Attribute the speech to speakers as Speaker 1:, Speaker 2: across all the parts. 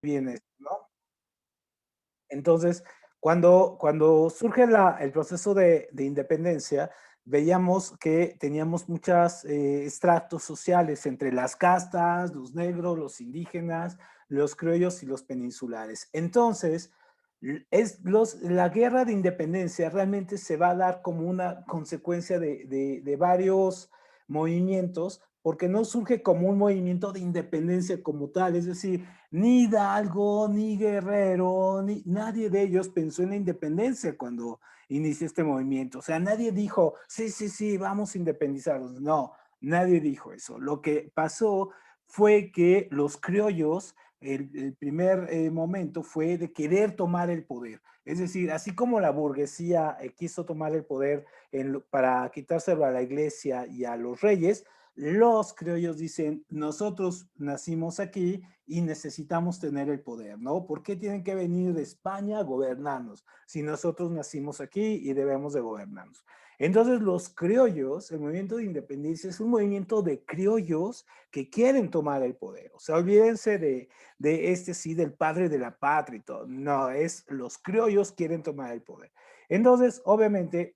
Speaker 1: bien esto, ¿no? Entonces, cuando surge el proceso de independencia, veíamos que teníamos muchos estratos sociales entre las castas, los negros, los indígenas, los criollos y los peninsulares. Entonces, la guerra de independencia realmente se va a dar como una consecuencia de varios movimientos, porque no surge como un movimiento de independencia como tal, es decir, ni Hidalgo, ni Guerrero, ni nadie de ellos pensó en la independencia cuando inició este movimiento. O sea, nadie dijo, sí, sí, sí, vamos a independizarnos. No, nadie dijo eso. Lo que pasó fue que los criollos, el primer momento fue de querer tomar el poder. Es decir, así como la burguesía quiso tomar el poder para quitárselo a la iglesia y a los reyes, los criollos dicen, nosotros nacimos aquí y necesitamos tener el poder, ¿no? ¿Por qué tienen que venir de España a gobernarnos si nosotros nacimos aquí y debemos de gobernarnos? Entonces los criollos, el movimiento de independencia es un movimiento de criollos que quieren tomar el poder. O sea, olvídense de este sí, del padre de la patria y todo. No, es los criollos quieren tomar el poder. Entonces, obviamente,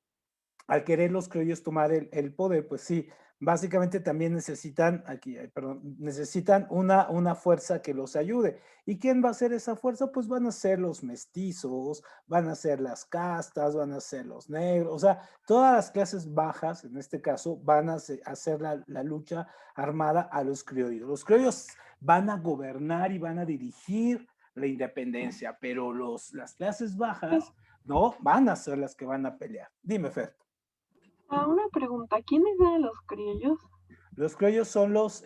Speaker 1: al querer los criollos tomar el poder, pues sí, básicamente también necesitan, aquí, perdón, necesitan una fuerza que los ayude. ¿Y quién va a ser esa fuerza? Pues van a ser los mestizos, van a ser las castas, van a ser los negros, o sea, todas las clases bajas, en este caso, van a hacer la lucha armada a los criollos. Los criollos van a gobernar y van a dirigir la independencia, pero las clases bajas no van a ser las que van a pelear. Dime, Fer.
Speaker 2: Una pregunta, ¿quiénes eran los criollos?
Speaker 1: Los criollos son los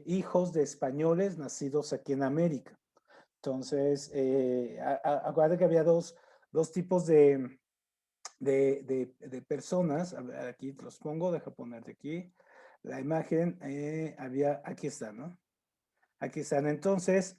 Speaker 1: hijos de españoles nacidos aquí en América. Entonces, acuérdate que había dos tipos de personas. A ver, aquí te los pongo, deja ponerte aquí. La imagen, aquí está, ¿no? Aquí están. Entonces,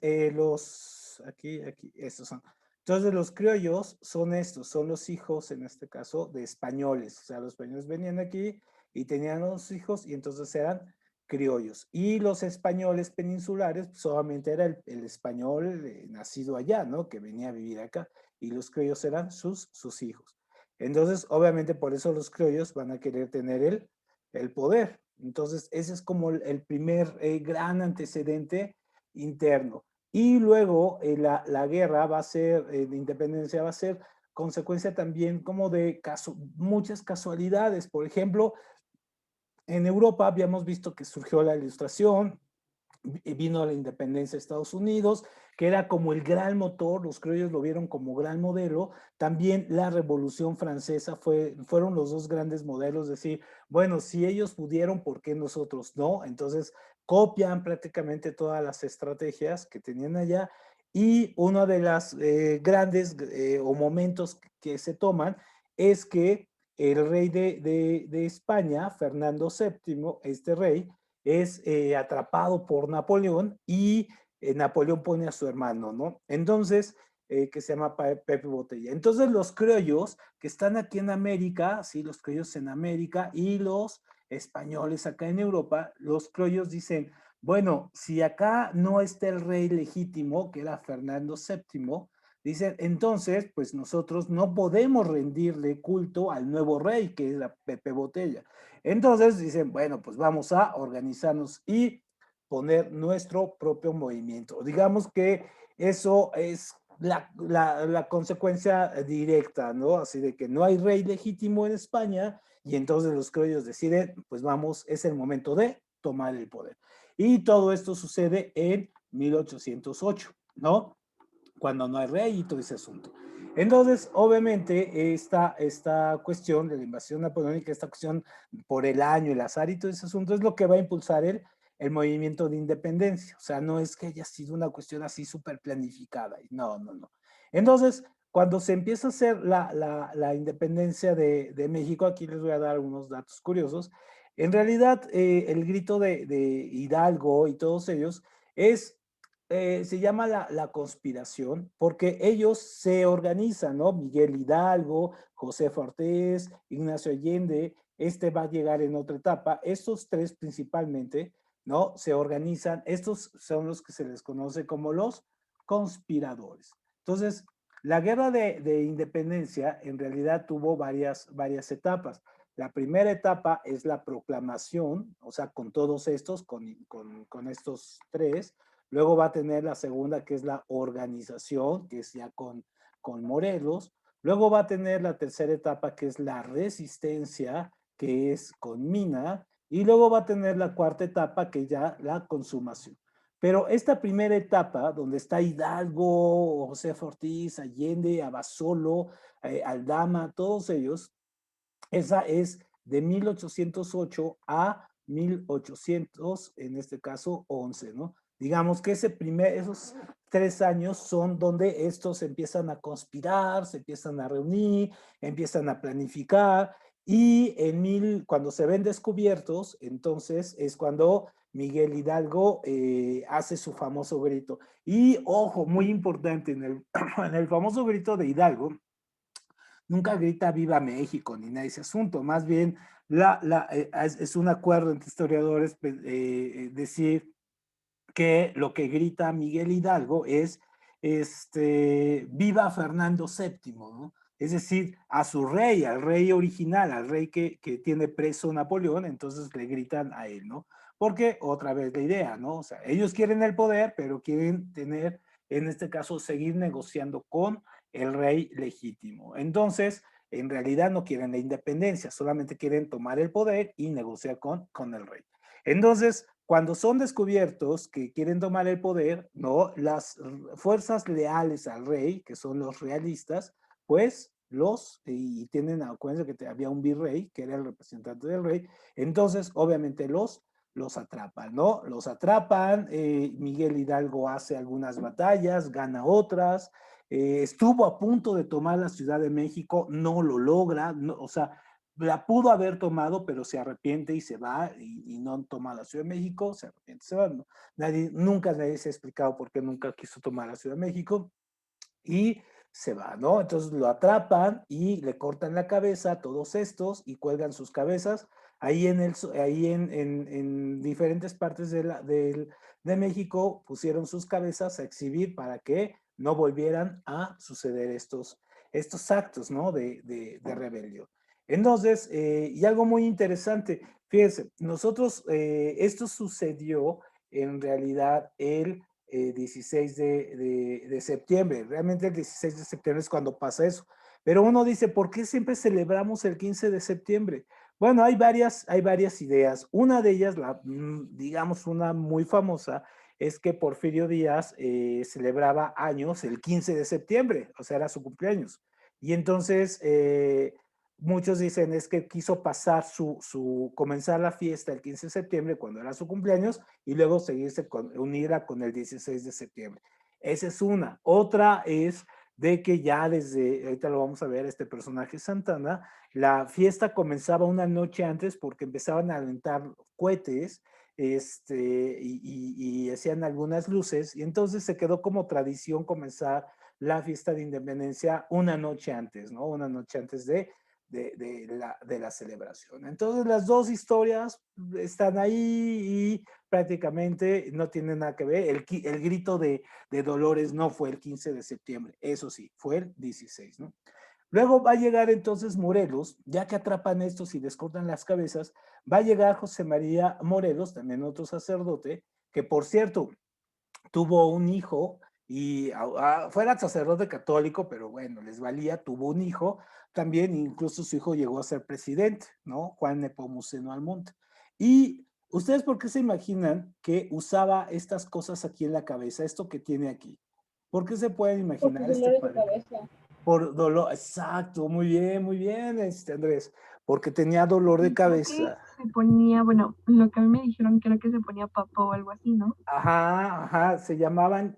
Speaker 1: aquí, estos son. Entonces, los criollos son estos, son los hijos, en este caso, de españoles. O sea, los españoles venían aquí y tenían los hijos y entonces eran criollos. Y los españoles peninsulares, pues, solamente era el español nacido allá, ¿no? Que venía a vivir acá. Y los criollos eran sus hijos. Entonces, obviamente, por eso los criollos van a querer tener el poder. Entonces, ese es como el primer gran antecedente interno. Y luego la guerra va a ser, de independencia va a ser consecuencia también como de muchas casualidades. Por ejemplo, en Europa habíamos visto que surgió la Ilustración, vino la independencia de Estados Unidos, que era como el gran motor, los criollos lo vieron como gran modelo. También la Revolución Francesa fueron los dos grandes modelos, es decir, bueno, si ellos pudieron, ¿por qué nosotros no? Entonces copian prácticamente todas las estrategias que tenían allá y uno de las grandes o momentos que se toman es que el rey de España, Fernando VII, este rey, es atrapado por Napoleón y Napoleón pone a su hermano, ¿no? Entonces, que se llama Pepe Botella. Entonces, los criollos que están aquí en América, sí, los criollos en América y los españoles acá en Europa, los criollos dicen, bueno, si acá no está el rey legítimo, que era Fernando VII, dicen, entonces, pues nosotros no podemos rendirle culto al nuevo rey, que era Pepe Botella. Entonces dicen, bueno, pues vamos a organizarnos y poner nuestro propio movimiento. Digamos que eso es la consecuencia directa, ¿no? Así de que no hay rey legítimo en España y entonces los criollos deciden, pues vamos, es el momento de tomar el poder. Y todo esto sucede en 1808, ¿no? Cuando no hay rey y todo ese asunto. Entonces, obviamente, esta cuestión de la invasión napoleónica, esta cuestión por el año, el azar y todo ese asunto es lo que va a impulsar el movimiento de independencia. O sea, no es que haya sido una cuestión así súper planificada. No, no, no. Entonces, cuando se empieza a hacer la independencia de México, aquí les voy a dar algunos datos curiosos. En realidad, el grito de Hidalgo y todos ellos se llama la conspiración porque ellos se organizan, ¿no? Miguel Hidalgo, José Ortiz, Ignacio Allende, este va a llegar en otra etapa. Estos tres principalmente, ¿no? Se organizan, estos son los que se les conoce como los conspiradores. Entonces, la guerra de independencia en realidad tuvo varias etapas. La primera etapa es la proclamación, o sea, con todos estos, con estos tres. Luego va a tener la segunda, que es la organización, que es ya con Morelos. Luego va a tener la tercera etapa, que es la resistencia, que es con Mina. Y luego va a tener la cuarta etapa, que ya la consumación. Pero esta primera etapa, donde está Hidalgo, José Ortiz, Allende, Abasolo, Aldama, todos ellos, esa es de 1808 a 1800, en este caso 11, ¿no? Digamos que esos 3 años son donde estos empiezan a conspirar, se empiezan a reunir, empiezan a planificar, y cuando se ven descubiertos, entonces es cuando Miguel Hidalgo hace su famoso grito. Y ojo, muy importante, en el famoso grito de Hidalgo, nunca grita viva México ni nada de ese asunto, más bien es un acuerdo entre historiadores decir que lo que grita Miguel Hidalgo es viva Fernando VII, ¿no? Es decir, a su rey, al rey original, al rey que tiene preso Napoleón, entonces le gritan a él, ¿no? Porque otra vez la idea, ¿no? O sea, ellos quieren el poder, pero quieren tener, en este caso, seguir negociando con el rey legítimo. Entonces, en realidad no quieren la independencia, solamente quieren tomar el poder y negociar con el rey. Entonces, cuando son descubiertos que quieren tomar el poder, ¿no? Las fuerzas leales al rey, que son los realistas, pues y tienen, acuérdense que había un virrey, que era el representante del rey, entonces obviamente los atrapan, ¿no? Los atrapan, Miguel Hidalgo hace algunas batallas, gana otras, estuvo a punto de tomar la Ciudad de México, no lo logra, no, o sea, la pudo haber tomado, pero se arrepiente y se va y no toma la Ciudad de México, se arrepiente, se va. No, nunca nadie se ha explicado por qué nunca quiso tomar la Ciudad de México y se va, ¿no? Entonces lo atrapan y le cortan la cabeza a todos estos y cuelgan sus cabezas ahí en diferentes partes de México, pusieron sus cabezas a exhibir para que no volvieran a suceder estos actos, ¿no? De rebelión. Entonces, y algo muy interesante, fíjense, esto sucedió en realidad el 16 de septiembre. Realmente el 16 de septiembre es cuando pasa eso. Pero uno dice, ¿por qué siempre celebramos el 15 de septiembre? Bueno, hay varias ideas. Una de ellas, digamos una muy famosa, es que Porfirio Díaz celebraba años el 15 de septiembre, o sea, era su cumpleaños. Y entonces muchos dicen es que quiso pasar comenzar la fiesta el 15 de septiembre cuando era su cumpleaños y luego unirla con el 16 de septiembre. Esa es una. Otra es de que ya ahorita lo vamos a ver, este personaje Santana, la fiesta comenzaba una noche antes porque empezaban a aventar cohetes y hacían algunas luces y entonces se quedó como tradición comenzar la fiesta de independencia una noche antes, ¿no? Una noche antes de la celebración. Entonces las dos historias están ahí y prácticamente no tienen nada que ver. El grito de Dolores no fue el 15 de septiembre, eso sí, fue el 16, ¿no? Luego va a llegar entonces Morelos, ya que atrapan estos y les cortan las cabezas, va a llegar José María Morelos, también otro sacerdote, que por cierto, tuvo un hijo y fuera sacerdote católico, pero bueno, les valía, tuvo un hijo, también incluso su hijo llegó a ser presidente, ¿no? Juan Nepomuceno Almonte. Y ustedes, ¿por qué se imaginan que usaba estas cosas aquí en la cabeza, esto que tiene aquí? ¿Por qué se pueden
Speaker 3: Por sus
Speaker 1: imaginar
Speaker 3: dolores de
Speaker 1: padre?
Speaker 3: cabeza.
Speaker 1: Por dolor, exacto, muy bien, Andrés, porque tenía dolor de
Speaker 2: Y creo que
Speaker 1: cabeza.
Speaker 2: se ponía, bueno, lo que a mí me dijeron creo que se ponía papá o algo así, ¿no?
Speaker 1: Ajá, se llamaban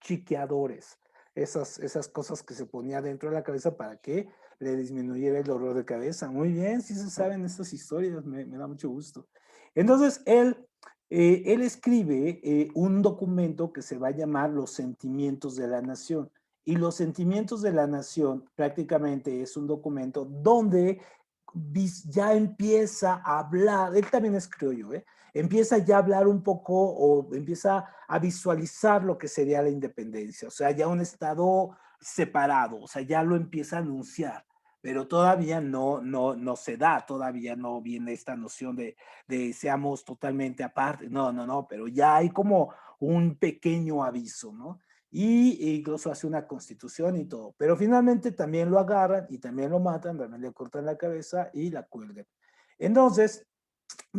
Speaker 1: chiqueadores, esas cosas que se ponía dentro de la cabeza para que le disminuyera el dolor de cabeza. Muy bien, sí se saben estas historias, me da mucho gusto. Entonces, él escribe un documento que se va a llamar Los Sentimientos de la Nación. Y Los Sentimientos de la Nación prácticamente es un documento donde ya empieza a hablar, él también es criollo, empieza ya a hablar un poco o empieza a visualizar lo que sería la independencia, o sea, ya un estado separado, o sea, ya lo empieza a anunciar, pero todavía no se da, todavía no viene esta noción de seamos totalmente aparte, no, pero ya hay como un pequeño aviso, ¿no? Y incluso hace una constitución y todo, pero finalmente también lo agarran y también lo matan, también le cortan la cabeza y la cuelgan. Entonces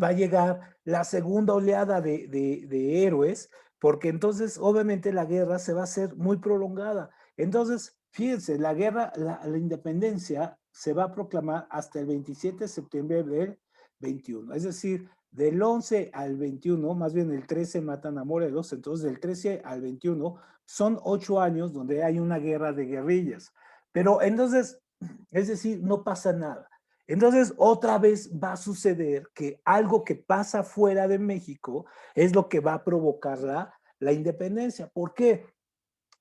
Speaker 1: va a llegar la segunda oleada de héroes, porque entonces obviamente la guerra se va a hacer muy prolongada. Entonces, fíjense, la guerra, la independencia se va a proclamar hasta el 27 de septiembre del 21, es decir, del 11 al 21, más bien el 13 matan a Morelos, entonces del 13 al 21 son 8 años donde hay una guerra de guerrillas. Pero entonces, es decir, no pasa nada. Entonces, otra vez va a suceder que algo que pasa fuera de México es lo que va a provocar la independencia. ¿Por qué?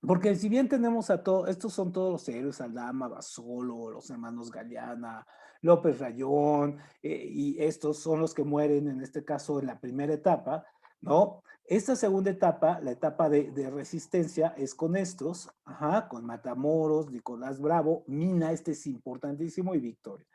Speaker 1: Porque si bien tenemos a todos, estos son todos los héroes, Aldama, Basolo, los hermanos Galeana, López Rayón, y estos son los que mueren en este caso en la primera etapa, ¿no? Esta segunda etapa, la etapa de resistencia, es con estos, con Matamoros, Nicolás Bravo, Mina, este es importantísimo, y Victoria.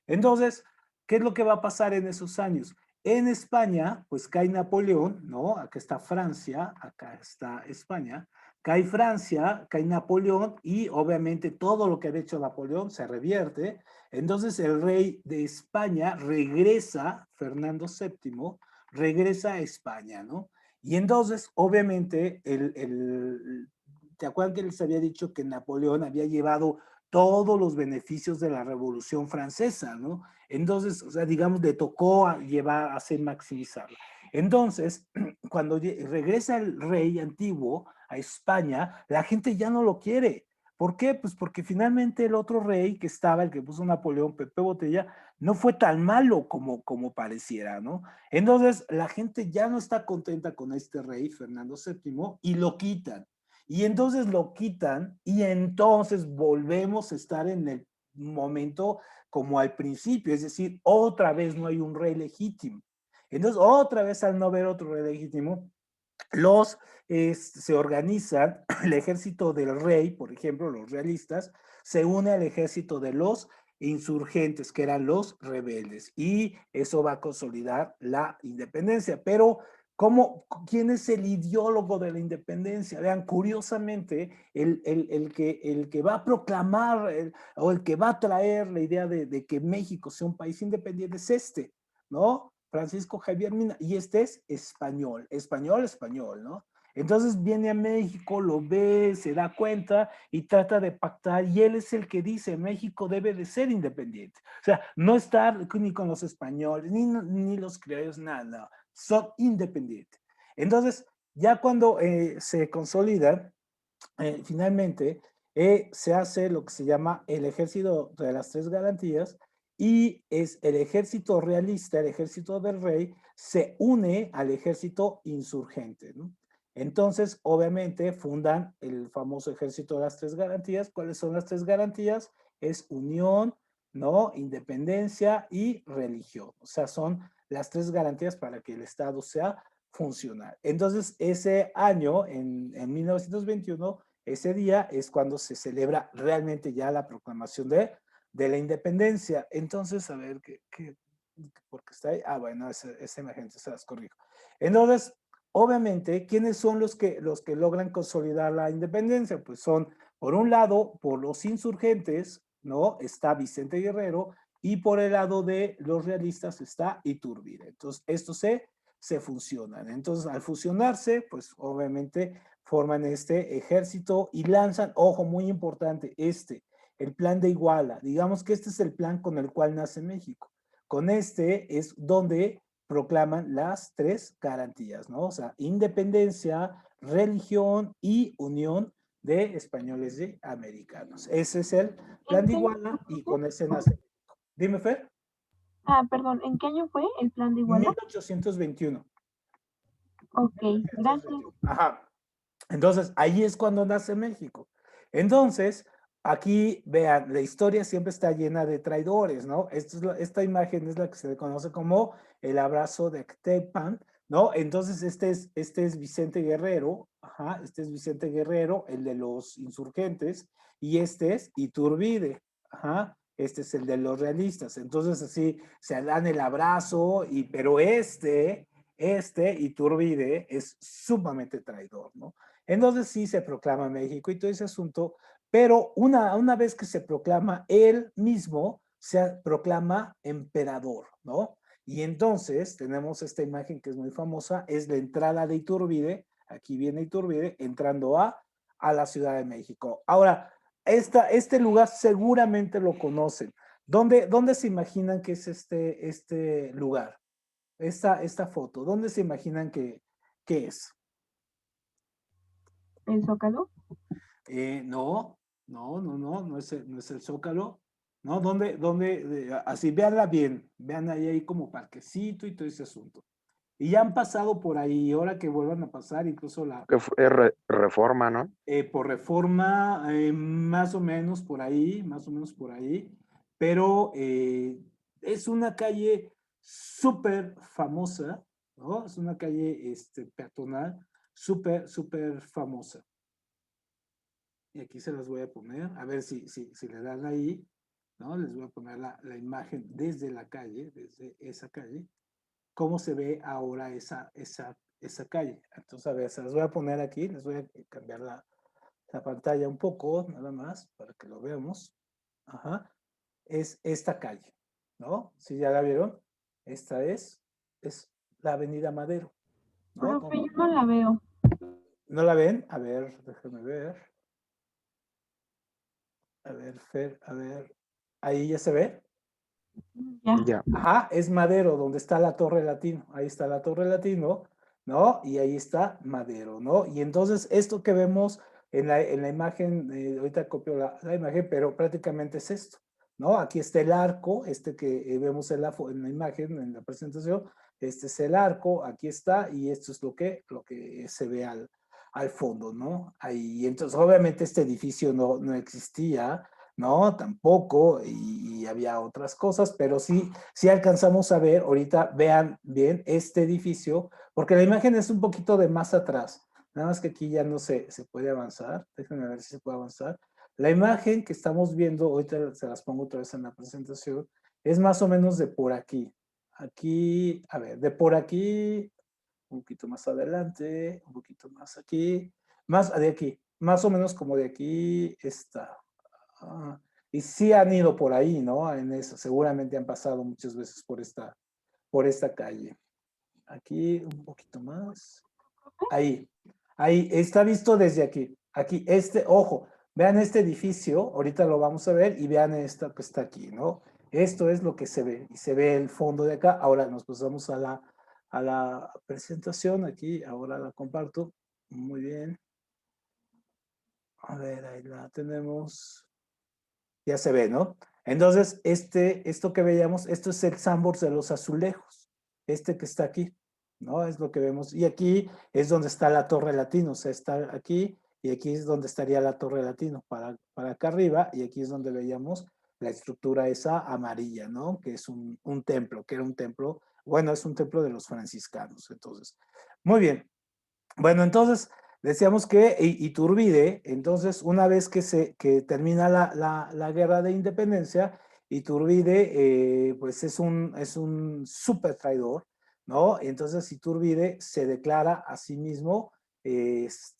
Speaker 1: Entonces, ¿qué es lo que va a pasar en esos años? En España, pues cae Napoleón, ¿no? Acá está Francia, acá está España, cae Francia, cae Napoleón y obviamente todo lo que había hecho Napoleón se revierte. Entonces el rey de España regresa, Fernando VII, regresa a España, ¿no? Y entonces, obviamente, ¿te acuerdas que les había dicho que Napoleón había llevado todos los beneficios de la Revolución Francesa, ¿no? Entonces, o sea, digamos, le tocó llevar, hacer maximizarla. Entonces, cuando regresa el rey antiguo a España, la gente ya no lo quiere. ¿Por qué? Pues porque finalmente el otro rey que estaba, el que puso Napoleón, Pepe Botella, no fue tan malo como pareciera, ¿no? Entonces, la gente ya no está contenta con este rey, Fernando VII, y lo quitan. Y entonces lo quitan y entonces volvemos a estar en el momento como al principio, es decir, otra vez no hay un rey legítimo. Entonces, otra vez al no haber otro rey legítimo, se organizan, el ejército del rey, por ejemplo, los realistas, se une al ejército de los insurgentes, que eran los rebeldes, y eso va a consolidar la independencia. Pero, ¿quién es el ideólogo de la independencia? Vean, curiosamente, el que va a proclamar o el que va a traer la idea de que México sea un país independiente es ¿no? Francisco Javier Mina, y este es español, ¿no? Entonces viene a México, lo ve, se da cuenta y trata de pactar, y él es el que dice, México debe de ser independiente. O sea, no estar ni con los españoles, ni los criollos, nada, son independientes. Entonces, ya cuando se consolida, finalmente, se hace lo que se llama el ejército de las tres garantías, y es el ejército realista, el ejército del rey, se une al ejército insurgente, ¿no? Entonces, obviamente, fundan el famoso ejército de las tres garantías. ¿Cuáles son las tres garantías? Es unión, ¿no? Independencia y religión. O sea, son las tres garantías para que el Estado sea funcional. Entonces, ese año, en 1921, ese día es cuando se celebra realmente ya la proclamación de la independencia. Entonces, a ver, porque está ahí. Ah, bueno, es emergente, se las corrijo. Entonces, obviamente, ¿quiénes son los que logran consolidar la independencia? Pues son, por un lado, por los insurgentes, ¿no? Está Vicente Guerrero, y por el lado de los realistas está Iturbide. Entonces, estos se fusionan. Entonces, al fusionarse, pues obviamente forman este ejército y lanzan, ojo, muy importante, el plan de Iguala. Digamos que este es el plan con el cual nace México. Con este es donde proclaman las tres garantías, ¿no? O sea, independencia, religión y unión de españoles y americanos. Ese es el plan
Speaker 2: ¿En
Speaker 1: de
Speaker 2: qué año
Speaker 1: Iguala y
Speaker 2: fue?
Speaker 1: con ese nace. Dime, Fer.
Speaker 2: Ah, perdón, ¿en qué año fue el plan de Iguala?
Speaker 1: 1821.
Speaker 2: Ok, gracias.
Speaker 1: Ajá. Entonces, ahí es cuando nace México. Entonces, aquí, vean, la historia siempre está llena de traidores, ¿no? Esta imagen es la que se le conoce como el abrazo de Actepan, ¿no? Entonces, este es Vicente Guerrero, ajá, este es Vicente Guerrero, el de los insurgentes, y este es Iturbide, ajá, este es el de los realistas. Entonces, así se dan el abrazo, pero Iturbide, es sumamente traidor, ¿no? Entonces sí se proclama México y todo ese asunto, pero una vez que se proclama, él mismo se proclama emperador, ¿no? Y entonces tenemos esta imagen que es muy famosa, es la entrada de Iturbide, aquí viene Iturbide, entrando a la Ciudad de México. Ahora, este lugar seguramente lo conocen. ¿Dónde se imaginan que es este lugar? Esta foto, ¿dónde se imaginan que es?
Speaker 2: ¿El Zócalo?
Speaker 1: No es el Zócalo. ¿No? ¿Dónde? Así, véanla bien, vean ahí como parquecito y todo ese asunto. Y ya han pasado por ahí, ahora que vuelvan a pasar, incluso
Speaker 3: Que es Reforma, ¿no?
Speaker 1: por Reforma, más o menos por ahí, pero es una calle súper famosa, ¿no? Es una calle peatonal súper famosa. Y aquí se las voy a poner, a ver si le dan ahí, ¿no? Les voy a poner la imagen desde la calle, desde esa calle, cómo se ve ahora esa calle. Entonces, a ver, se las voy a poner aquí, les voy a cambiar la pantalla un poco, nada más, para que lo veamos. Ajá. Es esta calle, ¿no? ¿Sí ya la vieron? Esta es la Avenida Madero, ¿no?
Speaker 2: Profe, yo no la veo.
Speaker 1: ¿No la ven? A ver, déjenme ver. A ver, Fer, a ver. ¿Ahí ya se ve?
Speaker 2: Ya.
Speaker 3: Ya.
Speaker 1: Ajá, es Madero, donde está la Torre Latino. Ahí está la Torre Latino, ¿no? Y ahí está Madero, ¿no? Y entonces esto que vemos en la imagen, ahorita copio la imagen, pero prácticamente es esto, ¿no? Aquí está el arco, que vemos en la imagen, en la presentación, este es el arco, aquí está, y esto es lo que se ve al fondo, ¿no? Ahí, entonces obviamente este edificio no existía, ¿no? Tampoco, y había otras cosas, pero sí alcanzamos a ver, ahorita vean bien este edificio, porque la imagen es un poquito de más atrás, nada más que aquí ya no se puede avanzar, déjenme ver si se puede avanzar. La imagen que estamos viendo, ahorita se las pongo otra vez en la presentación, es más o menos de por aquí. Aquí, a ver, de por aquí, un poquito más adelante, un poquito más aquí, más de aquí, más o menos como de aquí está. Ah, y sí han ido por ahí, ¿no? En eso, seguramente han pasado muchas veces por esta calle. Aquí un poquito más. Ahí está visto desde aquí. Aquí, ojo, vean este edificio, ahorita lo vamos a ver y vean esto que está aquí, ¿no? Esto es lo que se ve y se ve el fondo de acá. Ahora nos pasamos a la presentación aquí, ahora la comparto. Muy bien. A ver, ahí la tenemos. Ya se ve, ¿no? Entonces, esto que veíamos, esto es el Sanborns de los Azulejos, que está aquí, ¿no? Es lo que vemos. Y aquí es donde está la Torre Latino, o sea, está aquí y aquí es donde estaría la Torre Latino, para acá arriba, y aquí es donde veíamos la estructura esa amarilla, ¿no? Que es un templo, que era un templo, bueno, es un templo de los franciscanos, entonces. Muy bien. Bueno, entonces decíamos que Iturbide, entonces una vez que termina la guerra de independencia, Iturbide pues es un súper traidor, ¿no? Entonces Iturbide se declara a sí mismo, pues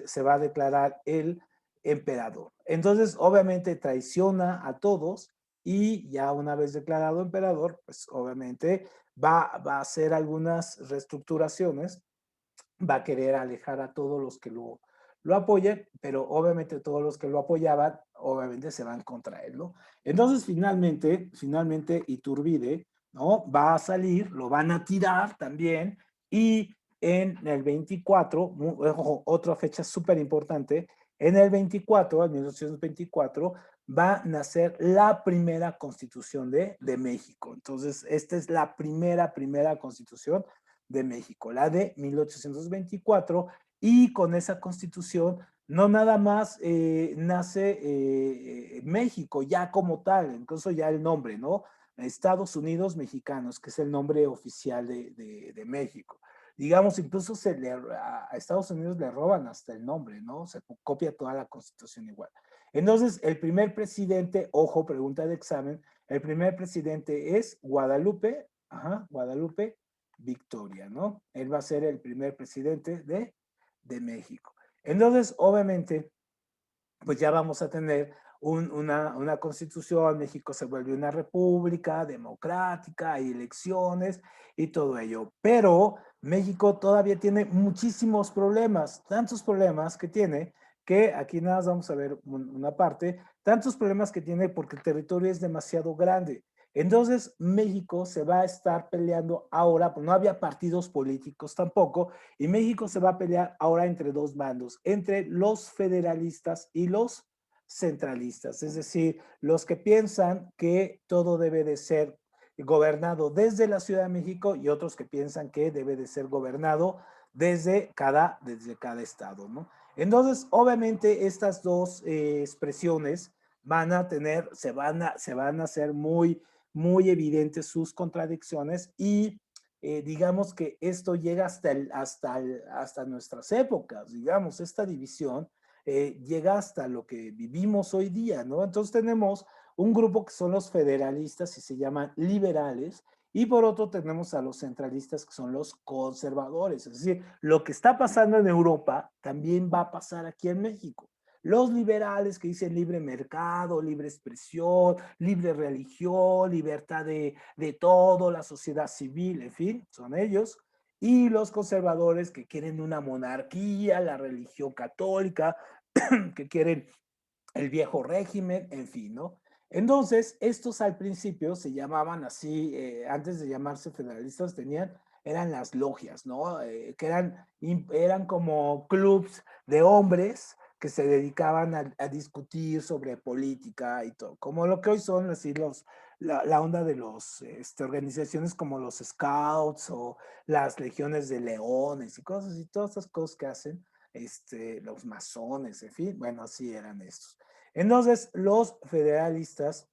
Speaker 1: se va a declarar el emperador. Entonces obviamente traiciona a todos y ya una vez declarado emperador, pues obviamente va a hacer algunas reestructuraciones, va a querer alejar a todos los que lo apoyen, pero obviamente todos los que lo apoyaban, obviamente se van contra él, ¿no? Entonces, finalmente Iturbide, ¿no? Va a salir, lo van a tirar también, y en el 24, otra fecha súper importante, en el 24, en 1824, va a nacer la primera constitución de México. Entonces, esta es la primera constitución de México, la de 1824, y con esa constitución no nada más nace México ya como tal, incluso ya el nombre, ¿no? Estados Unidos Mexicanos, que es el nombre oficial de México. Digamos, incluso a Estados Unidos le roban hasta el nombre, ¿no? Se copia toda la constitución igual. Entonces, el primer presidente, ojo, pregunta de examen, el primer presidente es Guadalupe, Guadalupe Victoria, ¿no? Él va a ser el primer presidente de México. Entonces, obviamente, pues ya vamos a tener una constitución, México se vuelve una república democrática, hay elecciones y todo ello. Pero México todavía tiene muchísimos problemas, tantos problemas que tiene, que aquí nada más vamos a ver una parte, tantos problemas que tiene porque el territorio es demasiado grande. Entonces, México se va a estar peleando ahora, pues no había partidos políticos tampoco, y México se va a pelear ahora entre dos bandos, entre los federalistas y los centralistas, es decir, los que piensan que todo debe de ser gobernado desde la Ciudad de México y otros que piensan que debe de ser gobernado desde cada estado, ¿no? Entonces, obviamente, estas dos expresiones van a tener, se van a hacer muy evidentes sus contradicciones y digamos que esto llega hasta nuestras épocas, digamos, esta división llega hasta lo que vivimos hoy día, ¿no? Entonces tenemos un grupo que son los federalistas y se llaman liberales, y por otro tenemos a los centralistas que son los conservadores, es decir, lo que está pasando en Europa también va a pasar aquí en México. Los liberales que dicen libre mercado, libre expresión, libre religión, libertad de todo, la sociedad civil, en fin, son ellos. Y los conservadores que quieren una monarquía, la religión católica, que quieren el viejo régimen, en fin, ¿no? Entonces, estos al principio se llamaban así, antes de llamarse federalistas, eran las logias, ¿no? Que eran como clubs de hombres que se dedicaban a discutir sobre política y todo, como lo que hoy son así la onda de los organizaciones como los Scouts o las legiones de leones y cosas y todas esas cosas que hacen los masones, en fin, bueno, así eran estos. Entonces, los federalistas,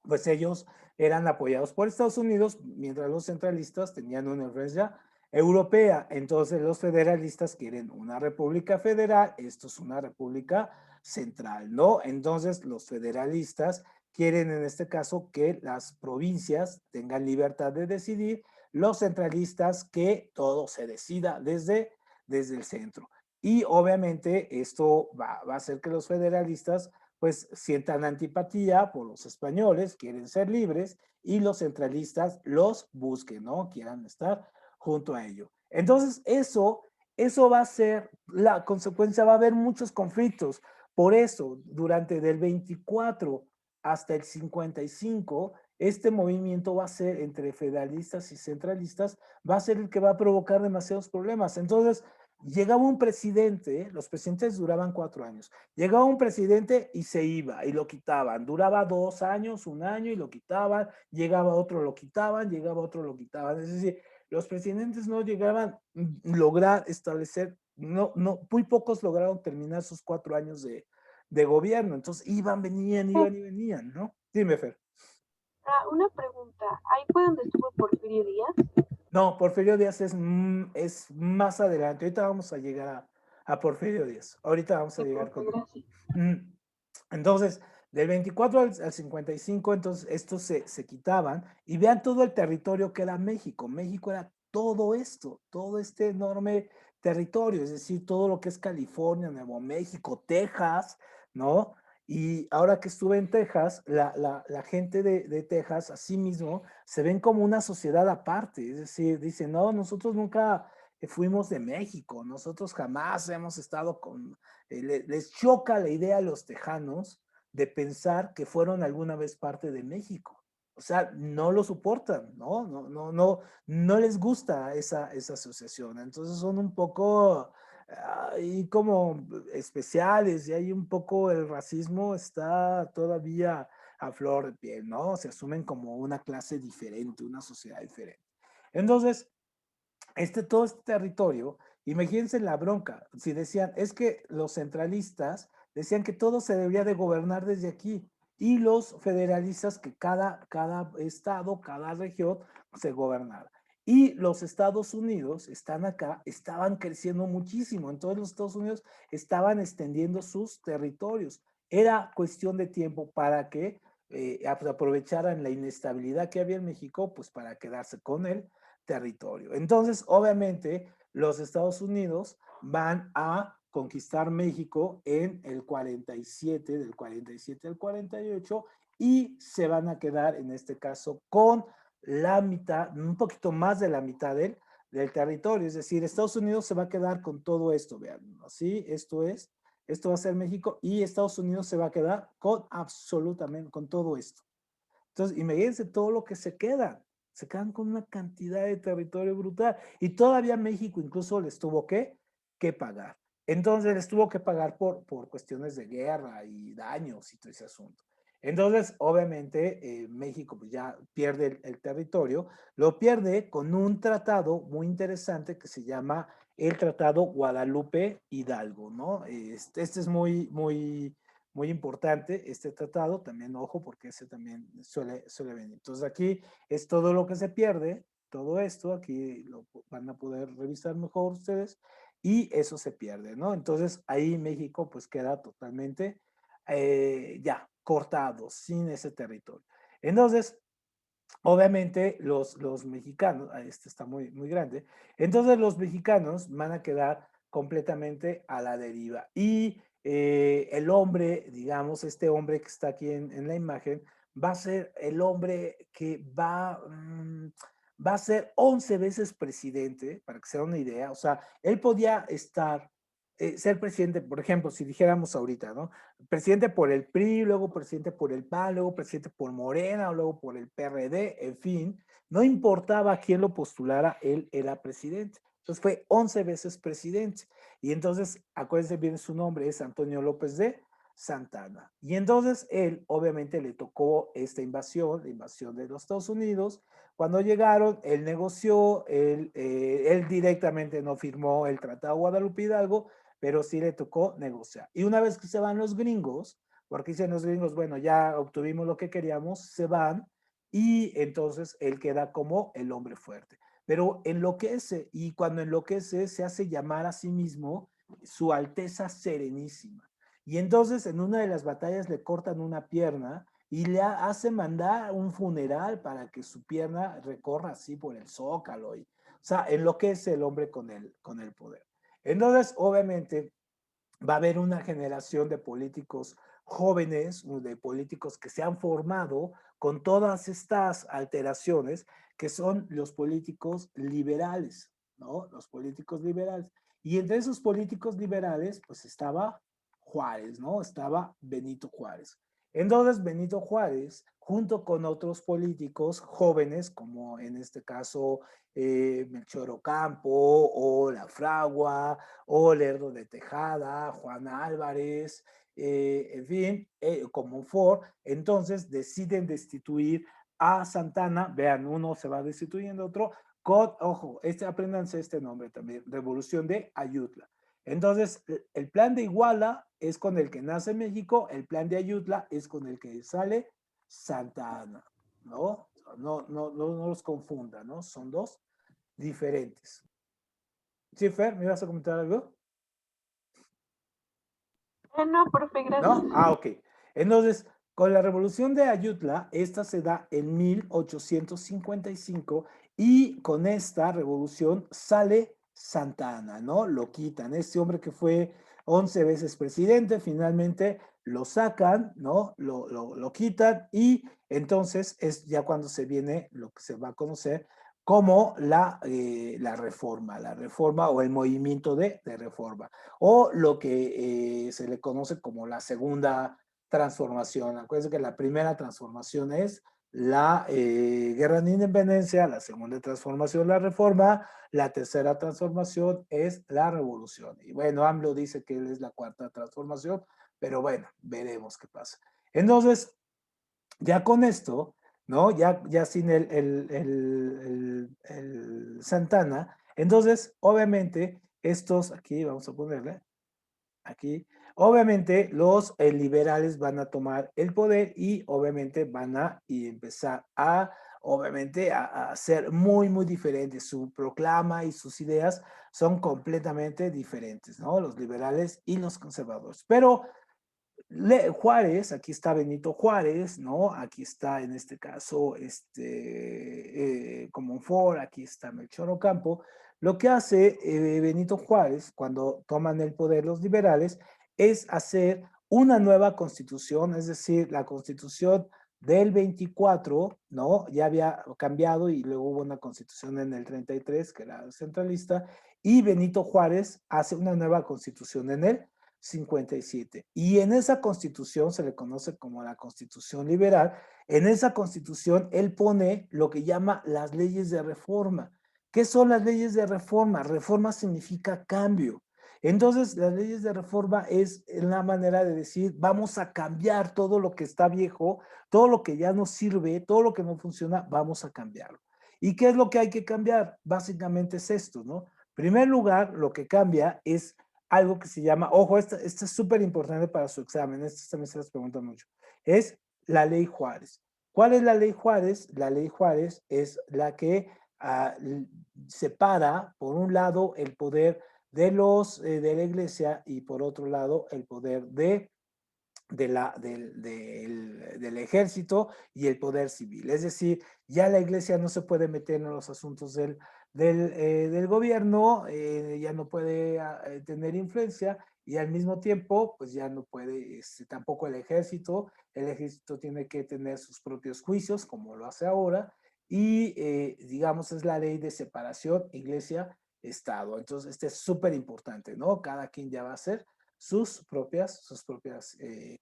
Speaker 1: pues ellos eran apoyados por Estados Unidos, mientras los centralistas tenían una influencia europea. Entonces, los federalistas quieren una república federal, esto es una república central, ¿no? Entonces, los federalistas quieren en este caso que las provincias tengan libertad de decidir, los centralistas que todo se decida desde el centro. Y obviamente esto va a hacer que los federalistas pues sientan antipatía por los españoles, quieren ser libres, y los centralistas los busquen, ¿no? Quieran estar junto a ello. Entonces, eso va a ser la consecuencia, va a haber muchos conflictos. Por eso, durante del 24 hasta el 55, este movimiento va a ser entre federalistas y centralistas, va a ser el que va a provocar demasiados problemas. Entonces, llegaba un presidente, los presidentes duraban 4 años, llegaba un presidente y se iba y lo quitaban, duraba 2 años, un año y lo quitaban, llegaba otro, lo quitaban, llegaba otro, lo quitaban. Es decir, los presidentes no llegaban a lograr establecer, muy pocos lograron terminar sus 4 años de gobierno, entonces iban y venían, ¿no? Dime, Fer.
Speaker 2: Una pregunta. ¿Ahí fue donde estuvo Porfirio Díaz?
Speaker 1: No, Porfirio Díaz es más adelante. Ahorita vamos a llegar a Porfirio Díaz. Ahorita vamos a llegar con él.
Speaker 2: Gracias.
Speaker 1: Entonces, del 24 al 55, entonces estos se quitaban y vean todo el territorio que era México. México era todo esto, todo este enorme territorio, es decir, todo lo que es California, Nuevo México, Texas, ¿no? Y ahora que estuve en Texas, la gente de Texas, así mismo, se ven como una sociedad aparte, es decir, dicen, no, nosotros nunca fuimos de México, nosotros jamás hemos estado con, les choca la idea a los tejanos de pensar que fueron alguna vez parte de México. O sea, no lo soportan, ¿no? No les gusta esa asociación. Entonces son un poco ahí como especiales y ahí un poco el racismo está todavía a flor de piel, ¿no? Se asumen como una clase diferente, una sociedad diferente. Entonces, todo este territorio Imagínense la bronca. Si decían, es que los centralistas decían que todo se debería de gobernar desde aquí y los federalistas que cada estado, cada región se gobernara. Y los Estados Unidos están acá, estaban creciendo muchísimo. En todos los Estados Unidos estaban extendiendo sus territorios. Era cuestión de tiempo para que aprovecharan la inestabilidad que había en México, pues para quedarse con el territorio. Entonces, obviamente, los Estados Unidos van a conquistar México en el 47, del 47 al 48, y se van a quedar, en este caso, con la mitad, un poquito más de la mitad del territorio. Es decir, Estados Unidos se va a quedar con todo esto, vean, así, esto va a ser México, y Estados Unidos se va a quedar con absolutamente, con todo esto. Entonces, imagínense todo lo que se quedan con una cantidad de territorio brutal, y todavía México incluso les tuvo que pagar. Entonces les tuvo que pagar por cuestiones de guerra y daños y todo ese asunto. Entonces, obviamente, México pues, ya pierde el territorio, lo pierde con un tratado muy interesante que se llama el Tratado Guadalupe Hidalgo, ¿no? Este es muy importante este tratado, también ojo porque ese también suele venir. Entonces aquí es todo lo que se pierde, todo esto, aquí lo van a poder revisar mejor ustedes, y eso se pierde, ¿no? Entonces ahí México pues queda totalmente ya cortado, sin ese territorio. Entonces, obviamente los mexicanos, este está muy grande, entonces los mexicanos van a quedar completamente a la deriva. Y el hombre, digamos, este hombre que está aquí en la imagen, va a ser el hombre que va a ser 11 veces presidente, para que se den una idea. O sea, él podía ser presidente, por ejemplo, si dijéramos ahorita, ¿no? Presidente por el PRI, luego presidente por el PAN, luego presidente por Morena, luego por el PRD, en fin, no importaba quién lo postulara, él era presidente. Entonces fue 11 veces presidente. Y entonces, acuérdense bien su nombre, es Antonio López de Santana. Y entonces él, obviamente, le tocó esta invasión, la invasión de los Estados Unidos. Cuando llegaron, él negoció, él directamente no firmó el Tratado Guadalupe Hidalgo, pero sí le tocó negociar. Y una vez que se van los gringos, porque dicen los gringos, bueno, ya obtuvimos lo que queríamos, se van, y entonces él queda como el hombre fuerte. Pero enloquece, y cuando enloquece se hace llamar a sí mismo Su Alteza Serenísima. Y entonces en una de las batallas le cortan una pierna y le hace mandar un funeral para que su pierna recorra así por el zócalo. O sea, enloquece el hombre con el poder. Entonces, obviamente, va a haber una generación de políticos jóvenes, de políticos que se han formado con todas estas alteraciones, que son los políticos liberales, ¿no? Los políticos liberales. Y entre esos políticos liberales, pues estaba Juárez, ¿no? Estaba Benito Juárez. Entonces, Benito Juárez, junto con otros políticos jóvenes, como en este caso Melchor Ocampo o La Fragua, o Lerdo de Tejada, Juan Álvarez, en fin, como Ford, entonces deciden destituir a Santana. Vean, uno se va destituyendo otro, ojo, apréndanse este nombre también, Revolución de Ayutla. Entonces, el plan de Iguala es con el que nace México, el plan de Ayutla es con el que sale Santa Ana, ¿no? No los confundan, ¿no? Son dos diferentes. Sí, Fer, ¿me ibas a comentar algo?
Speaker 2: No, profe, gracias.
Speaker 1: ¿No? Ah, ok. Entonces, con la revolución de Ayutla, esta se da en 1855, y con esta revolución sale Santa Anna, ¿no? Lo quitan. Este hombre que fue 11 veces presidente, finalmente lo sacan, ¿no? Lo quitan, y entonces es ya cuando se viene lo que se va a conocer como la reforma o el movimiento de reforma, o lo que se le conoce como la segunda transformación. Acuérdense que la primera transformación es la guerra de independencia, la segunda transformación la reforma, la tercera transformación es la revolución. Y bueno, AMLO dice que él es la cuarta transformación, pero bueno, veremos qué pasa. Entonces, ya con esto, ¿no? Ya sin el Santana, entonces, obviamente, estos aquí, vamos a ponerle, aquí, obviamente los liberales van a tomar el poder y obviamente van a empezar a, obviamente, a ser muy, muy diferentes. Su proclama y sus ideas son completamente diferentes, ¿no? Los liberales y los conservadores. Pero Juárez, aquí está Benito Juárez, ¿no? Aquí está en este caso Comonfort, aquí está Melchor Ocampo. Lo que hace Benito Juárez cuando toman el poder los liberales es hacer una nueva constitución, es decir, la constitución del 24, ¿no? Ya había cambiado y luego hubo una constitución en el 33 que era centralista y Benito Juárez hace una nueva constitución en el 57. Y en esa constitución se le conoce como la constitución liberal. En esa constitución él pone lo que llama las leyes de reforma. ¿Qué son las leyes de reforma? Reforma significa cambio. Entonces, las leyes de reforma es la manera de decir, vamos a cambiar todo lo que está viejo, todo lo que ya no sirve, todo lo que no funciona, vamos a cambiarlo. ¿Y qué es lo que hay que cambiar? Básicamente es esto, ¿no? En primer lugar, lo que cambia es algo que se llama, ojo, esta es súper importante para su examen, esto también se les pregunta mucho, es la ley Juárez. ¿Cuál es la ley Juárez? La ley Juárez es la que separa, por un lado, el poder de la iglesia y por otro lado, el poder del ejército y el poder civil. Es decir, ya la iglesia no se puede meter en los asuntos del gobierno, ya no puede tener influencia y al mismo tiempo, pues ya no puede, tampoco el ejército tiene que tener sus propios juicios, como lo hace ahora, y digamos es la ley de separación iglesia-estado. Entonces, este es súper importante, ¿no? Cada quien ya va a hacer sus propias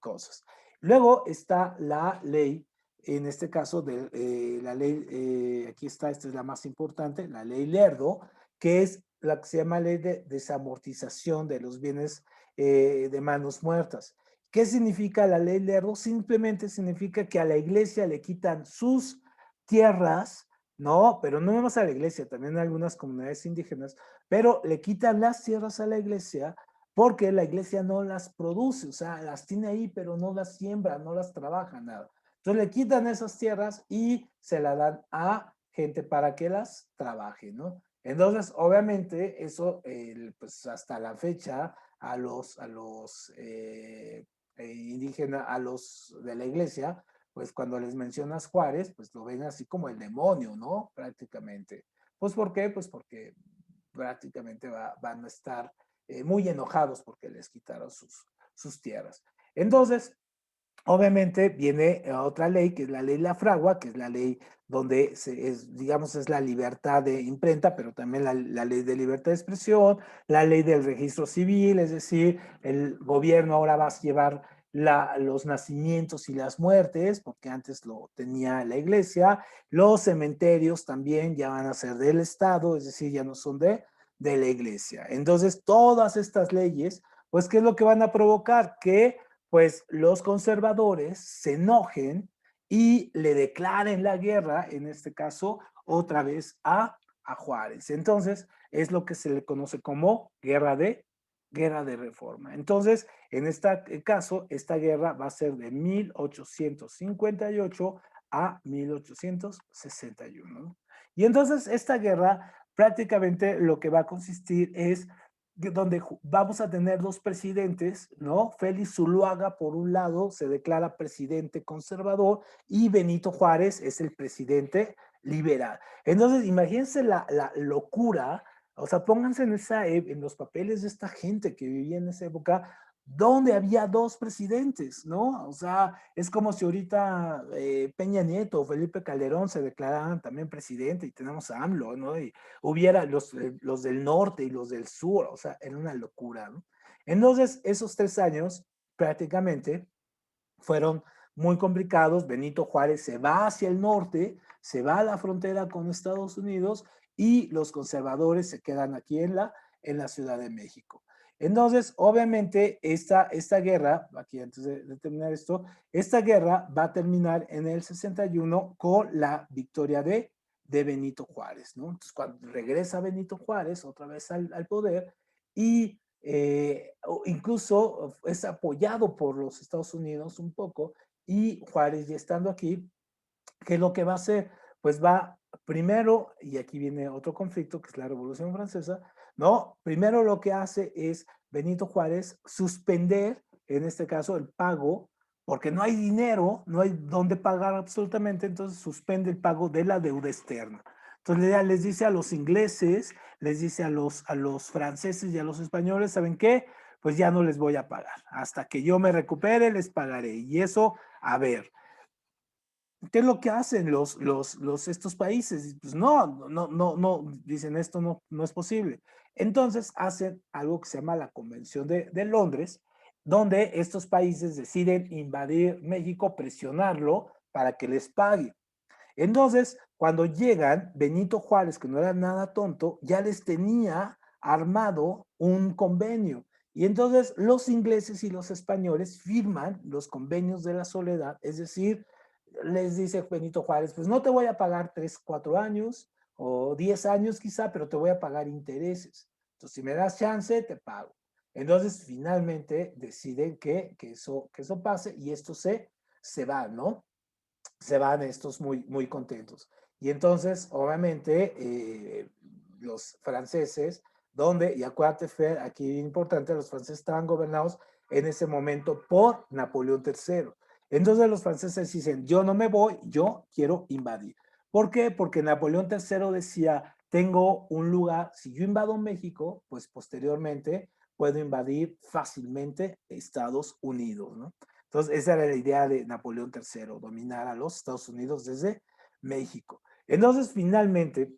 Speaker 1: cosas. Luego está la ley, en este caso, la ley, aquí está, esta es la más importante, la ley Lerdo, que es la que se llama ley de desamortización de los bienes de manos muertas. ¿Qué significa la ley Lerdo? Simplemente significa que a la iglesia le quitan sus tierras, ¿no? Pero no vamos a la iglesia, también a algunas comunidades indígenas, pero le quitan las tierras a la iglesia porque la iglesia no las produce, o sea, las tiene ahí, pero no las siembra, no las trabaja, nada. Entonces le quitan esas tierras y se la dan a gente para que las trabaje, ¿no? Entonces, obviamente, eso, pues hasta la fecha, a los indígenas, a los de la iglesia, pues cuando les mencionas Juárez, pues lo ven así como el demonio, ¿no? Prácticamente. Pues, ¿por qué? Pues porque prácticamente van a estar muy enojados porque les quitaron sus tierras. Entonces, obviamente viene otra ley, que es la ley La Fragua, que es la ley donde digamos, es la libertad de imprenta, pero también la ley de libertad de expresión, la ley del registro civil, es decir, el gobierno ahora va a llevar los nacimientos y las muertes, porque antes lo tenía la iglesia, los cementerios también ya van a ser del Estado, es decir, ya no son de la iglesia. Entonces, todas estas leyes, pues, ¿qué es lo que van a provocar? Que pues los conservadores se enojen y le declaren la guerra, en este caso, otra vez a Juárez. Entonces, es lo que se le conoce como guerra de reforma. Entonces, en este caso, esta guerra va a ser de 1858 a 1861. ¿No? Y entonces, esta guerra prácticamente lo que va a consistir es donde vamos a tener dos presidentes, ¿no? Félix Zuluaga, por un lado, se declara presidente conservador y Benito Juárez es el presidente liberal. Entonces, imagínense la locura, o sea, pónganse en los papeles de esta gente que vivía en esa época, donde había dos presidentes, ¿no? O sea, es como si ahorita Peña Nieto o Felipe Calderón se declararan también presidente y tenemos a AMLO, ¿no? Y hubiera los del norte y los del sur, o sea, era una locura, ¿no? Entonces, esos 3 años prácticamente fueron muy complicados. Benito Juárez se va hacia el norte, se va a la frontera con Estados Unidos y los conservadores se quedan aquí en la Ciudad de México. Entonces, obviamente, esta guerra, aquí antes de terminar esto, esta guerra va a terminar en el 61 con la victoria de Benito Juárez, ¿no? Entonces, cuando regresa Benito Juárez otra vez al poder, y incluso es apoyado por los Estados Unidos un poco, y Juárez ya estando aquí, ¿qué es lo que va a hacer? Pues va primero, y aquí viene otro conflicto, que es la Revolución Francesa, ¿no? Primero lo que hace es Benito Juárez suspender, en este caso, el pago, porque no hay dinero, no hay dónde pagar absolutamente, entonces suspende el pago de la deuda externa. Entonces ya les dice a los ingleses, les dice a los franceses y a los españoles, ¿saben qué? Pues ya no les voy a pagar. Hasta que yo me recupere, les pagaré. Y eso, a ver, ¿qué es lo que hacen estos países? Pues no, dicen esto no es posible. Entonces hacen algo que se llama la Convención de Londres, donde estos países deciden invadir México, presionarlo para que les pague. Entonces, cuando llegan, Benito Juárez, que no era nada tonto, ya les tenía armado un convenio. Y entonces los ingleses y los españoles firman los convenios de la soledad, es decir, les dice Benito Juárez, pues no te voy a pagar 3, 4 años o 10 años quizá, pero te voy a pagar intereses. Entonces, si me das chance, te pago. Entonces, finalmente deciden que eso pase y esto se va, ¿no? Se van estos muy contentos. Y entonces, obviamente, los franceses, donde, y acuérdate, Fer, aquí importante, los franceses estaban gobernados en ese momento por Napoleón III. Entonces los franceses dicen, yo no me voy, yo quiero invadir. ¿Por qué? Porque Napoleón III decía, tengo un lugar, si yo invado México, pues posteriormente puedo invadir fácilmente Estados Unidos, ¿no? Entonces, esa era la idea de Napoleón III, dominar a los Estados Unidos desde México. Entonces, finalmente,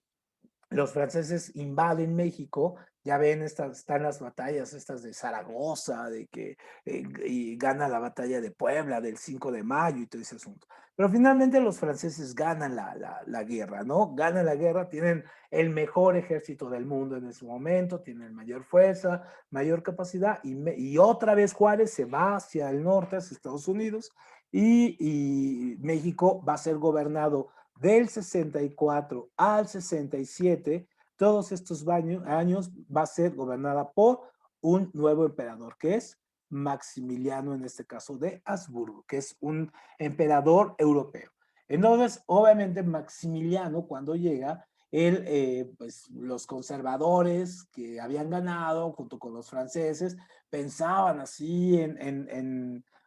Speaker 1: los franceses invaden México, ya ven, están las batallas estas de Zaragoza, de que y gana la batalla de Puebla del 5 de mayo y todo ese asunto. Pero finalmente los franceses ganan la guerra, ¿no? Ganan la guerra, tienen el mejor ejército del mundo en ese momento, tienen mayor fuerza, mayor capacidad, y otra vez Juárez se va hacia el norte, hacia Estados Unidos, y México va a ser gobernado del 64 al 67, todos estos años va a ser gobernada por un nuevo emperador, que es Maximiliano, en este caso de Habsburgo, que es un emperador europeo. Entonces, obviamente, Maximiliano, cuando llega, él, pues los conservadores que habían ganado junto con los franceses, pensaban así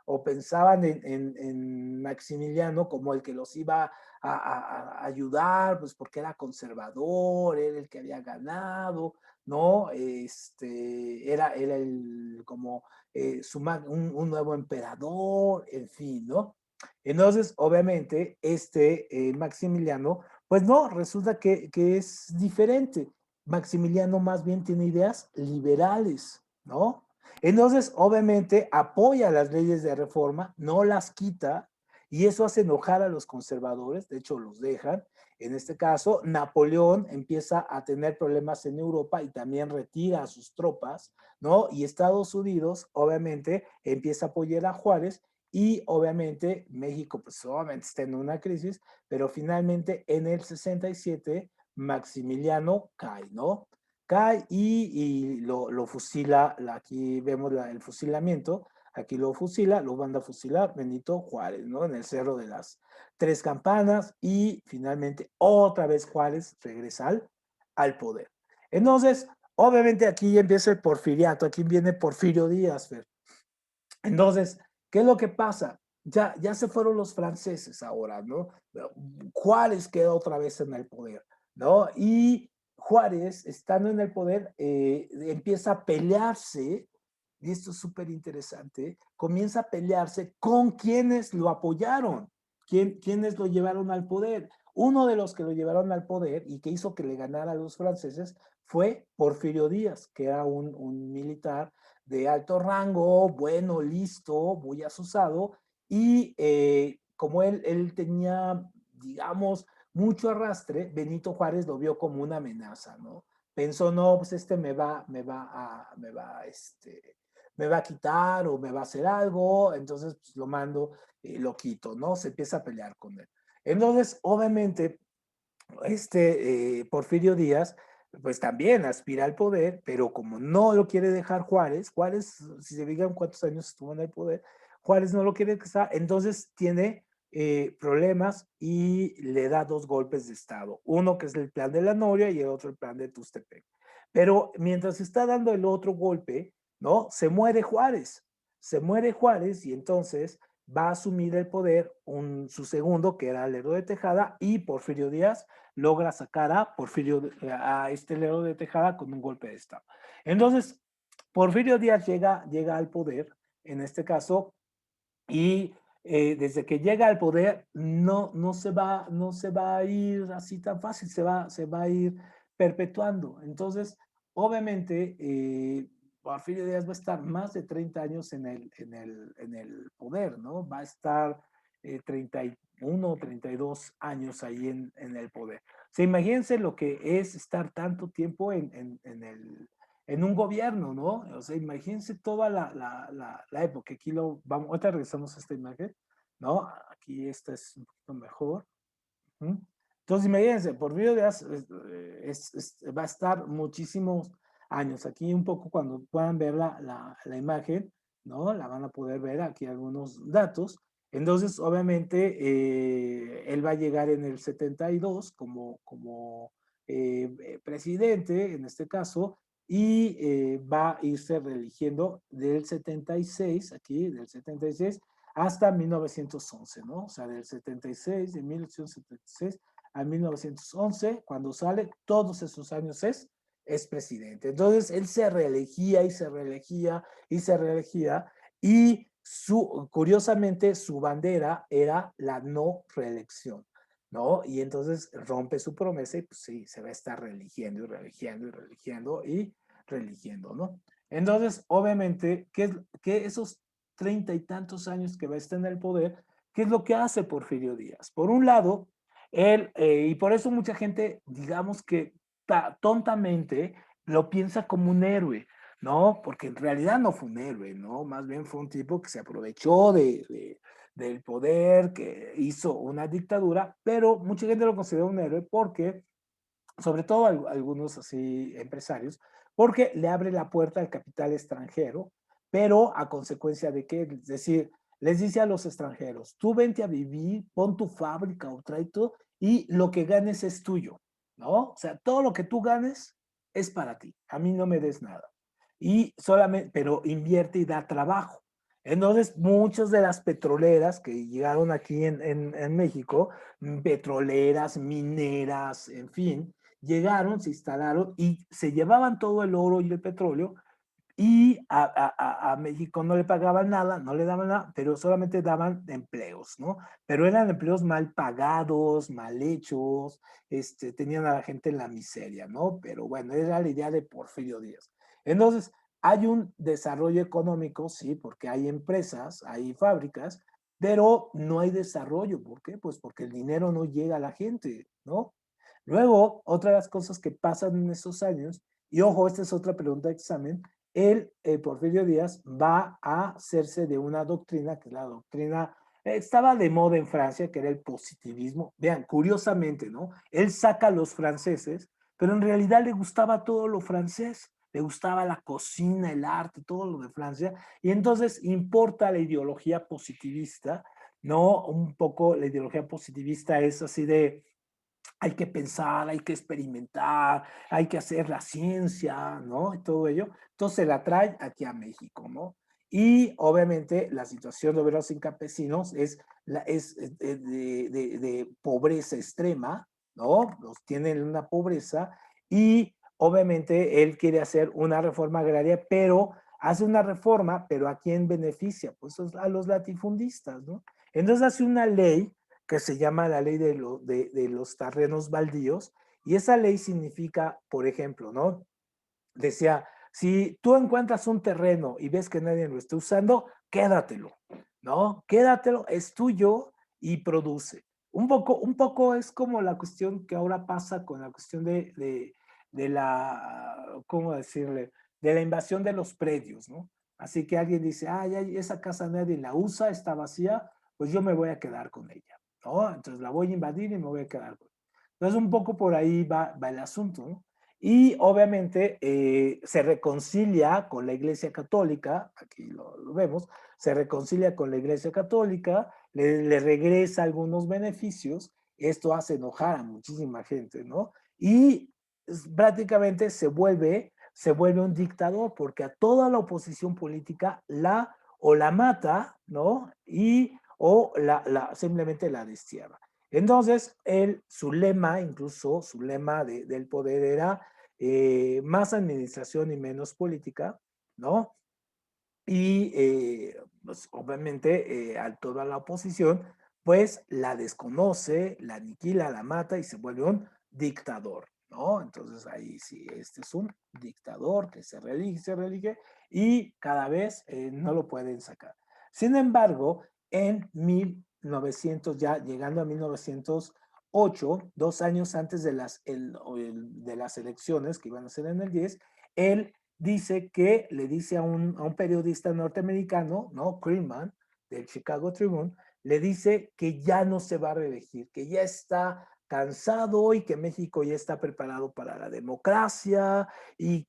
Speaker 1: o pensaban en Maximiliano como el que los iba a ayudar, pues porque era conservador, era el que había ganado, ¿no? Era como un nuevo emperador, en fin, ¿no? Entonces, obviamente, Maximiliano, pues no, resulta que es diferente. Maximiliano más bien tiene ideas liberales, ¿no? Entonces, obviamente, apoya las leyes de reforma, no las quita, y eso hace enojar a los conservadores, de hecho los dejan. En este caso, Napoleón empieza a tener problemas en Europa y también retira a sus tropas, ¿no? Y Estados Unidos, obviamente, empieza a apoyar a Juárez y obviamente México, pues obviamente está en una crisis, pero finalmente en el 67 Maximiliano cae, ¿no? Cae y lo fusila, aquí vemos el fusilamiento, aquí lo fusila, lo manda a fusilar Benito Juárez, ¿no? En el Cerro de las Tres Campanas y finalmente otra vez Juárez regresa al poder. Entonces, obviamente aquí empieza el porfiriato, aquí viene Porfirio Díaz, Fer. Entonces, ¿qué es lo que pasa? Ya se fueron los franceses ahora, ¿no? Juárez queda otra vez en el poder, ¿no? Y Juárez, estando en el poder, empieza a pelearse, y esto es súper interesante, comienza a pelearse con quienes lo apoyaron, quienes lo llevaron al poder. Uno de los que lo llevaron al poder y que hizo que le ganara a los franceses fue Porfirio Díaz, que era un militar de alto rango, bueno, listo, muy asusado, y como él tenía, digamos, mucho arrastre, Benito Juárez lo vio como una amenaza, ¿no? Pensó, no, pues me va a quitar o me va a hacer algo, entonces pues, lo mando, lo quito, ¿no? Se empieza a pelear con él. Entonces, obviamente, Porfirio Díaz pues también aspira al poder, pero como no lo quiere dejar Juárez, si se digan cuántos años estuvo en el poder, Juárez no lo quiere dejar, entonces tiene problemas y le da 2 golpes de Estado. Uno que es el plan de la Noria y el otro el plan de Tustepec. Pero mientras está dando el otro golpe, ¿no? Se muere Juárez y entonces va a asumir el poder su segundo, que era Lerdo de Tejada, y Porfirio Díaz logra sacar a este Lerdo de Tejada con un golpe de Estado. Entonces, Porfirio Díaz llega al poder, en este caso, y desde que llega al poder no se va a ir así tan fácil, se va a ir perpetuando. Entonces, obviamente, Porfirio Díaz va a estar más de 30 años en el poder, ¿no? Va a estar 31, 32 años ahí en el poder. O sea, imagínense lo que es estar tanto tiempo en un gobierno, ¿no? O sea, imagínense toda la época. Aquí ahorita regresamos a esta imagen, ¿no? Aquí esta es un poquito mejor. Entonces, imagínense, Porfirio Díaz va a estar muchísimos años. Aquí un poco cuando puedan ver la imagen, ¿no? La van a poder ver aquí algunos datos. Entonces, obviamente, él va a llegar en el 72 como presidente, en este caso, y va a irse reeligiendo del 76, aquí, del 76 hasta 1911, ¿no? O sea, del 76, de 1876 a 1911, cuando sale, todos esos años es presidente. Entonces, él se reelegía y se reelegía y se reelegía y curiosamente su bandera era la no reelección, ¿no? Y entonces rompe su promesa y pues sí, se va a estar reeligiendo y reeligiendo y reeligiendo y reeligiendo, ¿no? Entonces, obviamente, que esos 30 y tantos años que va a estar en el poder, ¿qué es lo que hace Porfirio Díaz? Por un lado, él, y por eso mucha gente, digamos que tontamente, lo piensa como un héroe, ¿no? Porque en realidad no fue un héroe, ¿no? Más bien fue un tipo que se aprovechó del poder, que hizo una dictadura, pero mucha gente lo considera un héroe porque, sobre todo algunos así empresarios, porque le abre la puerta al capital extranjero, pero a consecuencia de que, es decir, les dice a los extranjeros, tú vente a vivir, pon tu fábrica o trae todo, y lo que ganes es tuyo, ¿no? O sea, todo lo que tú ganes es para ti, a mí no me des nada. Y solamente, pero invierte y da trabajo. Entonces, muchas de las petroleras que llegaron aquí en México, petroleras, mineras, en fin, llegaron, se instalaron y se llevaban todo el oro y el petróleo y a México no le pagaban nada, no le daban nada, pero solamente daban empleos, ¿no? Pero eran empleos mal pagados, mal hechos, tenían a la gente en la miseria, ¿no? Pero bueno, era la idea de Porfirio Díaz. Entonces, hay un desarrollo económico, sí, porque hay empresas, hay fábricas, pero no hay desarrollo. ¿Por qué? Pues porque el dinero no llega a la gente, ¿no? Luego, otra de las cosas que pasan en esos años, y ojo, esta es otra pregunta de examen, Porfirio Díaz va a hacerse de una doctrina, que es la doctrina, estaba de moda en Francia, que era el positivismo. Vean, curiosamente, ¿no? Él saca a los franceses, pero en realidad le gustaba todo lo francés, le gustaba la cocina, el arte, todo lo de Francia, y entonces importa la ideología positivista, ¿no? Un poco la ideología positivista es así de, hay que pensar, hay que experimentar, hay que hacer la ciencia, ¿no? Y todo ello. Entonces se la trae aquí a México, ¿no? Y obviamente la situación de obreros y campesinos es de pobreza extrema, ¿no? Los tienen una pobreza y obviamente él quiere hacer una reforma agraria, pero hace una reforma, pero ¿a quién beneficia? Pues a los latifundistas, ¿no? Entonces hace una ley que se llama la ley de los terrenos baldíos, y esa ley significa, por ejemplo, ¿no? Decía, si tú encuentras un terreno y ves que nadie lo está usando, quédatelo, ¿no? Quédatelo, es tuyo y produce. Un poco es como la cuestión que ahora pasa con la cuestión de la, ¿cómo decirle? De la invasión de los predios, ¿no? Así que alguien dice, ah, ya esa casa nadie la usa, está vacía, pues yo me voy a quedar con ella, ¿no? Entonces la voy a invadir y me voy a quedar con ella. Entonces un poco por ahí va el asunto, ¿no? Y obviamente se reconcilia con la Iglesia Católica, aquí lo vemos, se reconcilia con la Iglesia Católica, le regresa algunos beneficios, esto hace enojar a muchísima gente, ¿no? Y prácticamente se vuelve un dictador, porque a toda la oposición política o la mata, ¿no? O simplemente la destierra. Entonces, su lema, incluso su lema del poder era más administración y menos política, ¿no? Y pues, obviamente a toda la oposición, pues la desconoce, la aniquila, la mata y se vuelve un dictador, ¿no? Entonces ahí sí, este es un dictador que se reelige y cada vez no lo pueden sacar. Sin embargo, en 1900, ya llegando a 1908, 2 años antes de las elecciones que iban a ser en el 10, él le dice a un periodista norteamericano, ¿no? Krillman, del Chicago Tribune, le dice que ya no se va a reelegir, que ya está cansado y que México ya está preparado para la democracia y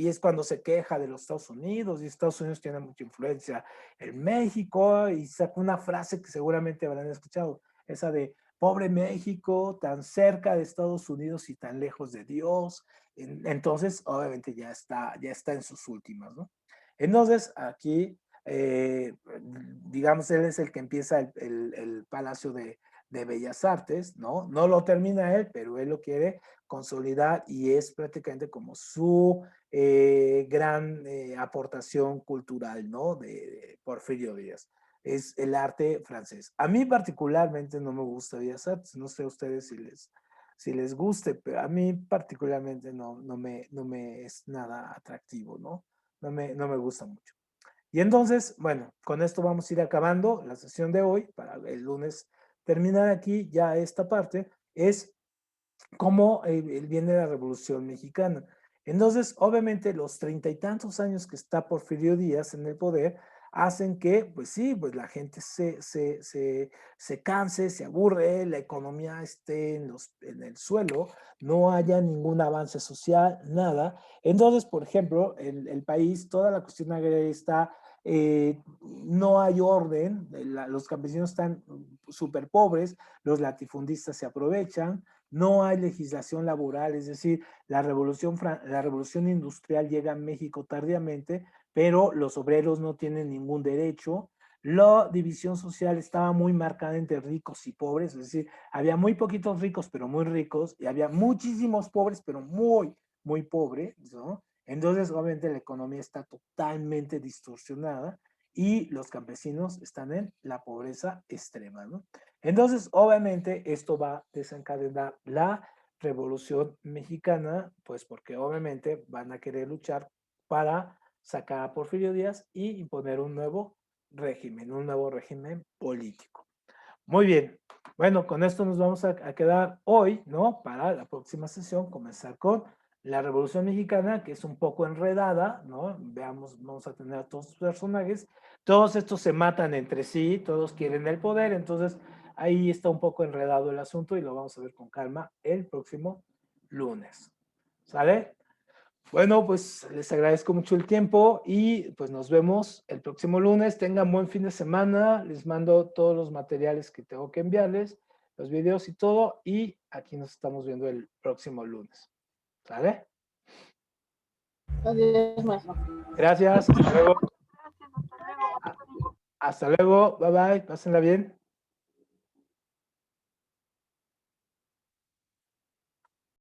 Speaker 1: es cuando se queja de los Estados Unidos y Estados Unidos tiene mucha influencia en México y saca una frase que seguramente habrán escuchado, esa de pobre México, tan cerca de Estados Unidos y tan lejos de Dios. Entonces, obviamente ya está en sus últimas, ¿no? Entonces, aquí, digamos, él es el que empieza el Palacio de Bellas Artes, ¿no? No lo termina él, pero él lo quiere consolidar y es prácticamente como su gran aportación cultural, ¿no? De Porfirio Díaz. Es el arte francés. A mí particularmente no me gusta Bellas Artes, no sé a ustedes si les guste, pero a mí particularmente no me es nada atractivo, ¿no? No me gusta mucho. Y entonces, bueno, con esto vamos a ir acabando la sesión de hoy para el lunes terminar aquí ya esta parte, es cómo viene la Revolución Mexicana. Entonces, obviamente, los 30 y tantos años que está Porfirio Díaz en el poder hacen que, pues sí, pues la gente se canse, se aburre, la economía esté en el suelo, no haya ningún avance social, nada. Entonces, por ejemplo, el país, toda la cuestión agraria está, no hay orden, los campesinos están súper pobres, los latifundistas se aprovechan, no hay legislación laboral, es decir, la revolución industrial llega a México tardíamente, pero los obreros no tienen ningún derecho. La división social estaba muy marcada entre ricos y pobres, es decir, había muy poquitos ricos, pero muy ricos, y había muchísimos pobres, pero muy, muy pobres, ¿no? Entonces, obviamente, la economía está totalmente distorsionada y los campesinos están en la pobreza extrema, ¿no? Entonces, obviamente, esto va a desencadenar la Revolución Mexicana, pues porque obviamente van a querer luchar para sacar a Porfirio Díaz y imponer un nuevo régimen político. Muy bien. Bueno, con esto nos vamos a quedar hoy, ¿no? Para la próxima sesión, comenzar con la Revolución Mexicana, que es un poco enredada, ¿no? Veamos, vamos a tener a todos los personajes. Todos estos se matan entre sí, todos quieren el poder, entonces ahí está un poco enredado el asunto y lo vamos a ver con calma el próximo lunes. ¿Sale? Bueno, pues les agradezco mucho el tiempo y pues nos vemos el próximo lunes. Tengan buen fin de semana. Les mando todos los materiales que tengo que enviarles, los videos y todo. Y aquí nos estamos viendo el próximo lunes. ¿Sale?
Speaker 2: Adiós, maestro.
Speaker 1: Gracias. Hasta luego.
Speaker 2: Gracias, hasta luego.
Speaker 1: Hasta luego. Bye bye. Pásenla bien.